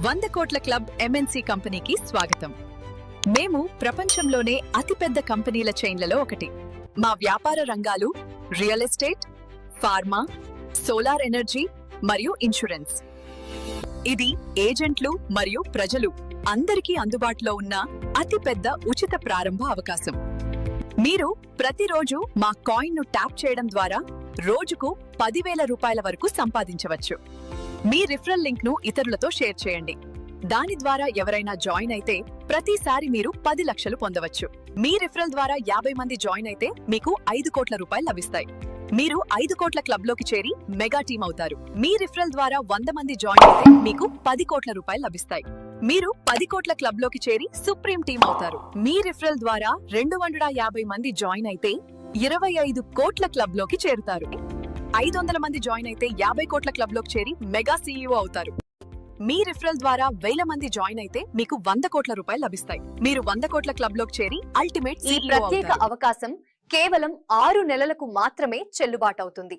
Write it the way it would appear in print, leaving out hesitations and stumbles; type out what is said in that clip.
100 కోట్ల club MNC కంపెనీకి స్వాగతం. మేము ప్రపంచంలోనే అతిపెద్ద కంపెనీల చైన్లలో ఒకటి. మా వ్యాపార రంగాలు real estate, pharma, solar energy మరియు ఇన్సూరెన్స్. ఇది ఏజెంట్లు మరియు ప్రజలు అందరికీ అందుబాటులో ఉన్న అతిపెద్ద ఉచిత ప్రారంభ అవకాశం. మీరు ప్రతిరోజు మా కాయిన్ను ట్యాప్ చేయడం ద్వారా రోజుకు 10,000 రూపాయల వరకు సంపాదించవచ్చు. మీ రిఫరల్ లింక్ ను ఇతరులతో షేర్ చేయండి. దాని ద్వారా ఎవరైనా జాయిన్ అయితే ప్రతిసారి మీరు 10 లక్షలు పొందవచ్చు. మీ రిఫరల్ ద్వారా 50 మంది జాయిన్ అయితే మీకు 5 కోట్ల రూపాయలు లభిస్తాయి. మీరు 5 కోట్ల క్లబ్ లోకి చేరి మెగా టీమ్ అవుతారు. మీ రిఫరల్ ద్వారా 100 మంది జాయిన్ అయితే మీకు 10 కోట్ల రూపాయలు లభిస్తాయి. మీరు 10 కోట్ల క్లబ్ లోకి చేరి సుప్రీం టీమ్ అవుతారు. మీ రిఫరల్ ద్వారా 250 మంది జాయిన్ అయితే 25 కోట్ల క్లబ్ లోకి చేరుతారు. 500 మంది జాయిన్ అయితే 50 కోట్ల క్లబ్ లోకి చేరి మెగా సీఈఓ అవుతారు. మీ రిఫరల్ ద్వారా 1000 మంది జాయిన్ అయితే మీకు 100 కోట్ల రూపాయలు లభిస్తాయి. మీరు 100 కోట్ల క్లబ్ లోకి చేరి అల్టిమేట్ ఈ ప్రత్యేక అవకాశం కేవలం 6 నెలలకు మాత్రమే చెల్లుబాటు అవుతుంది.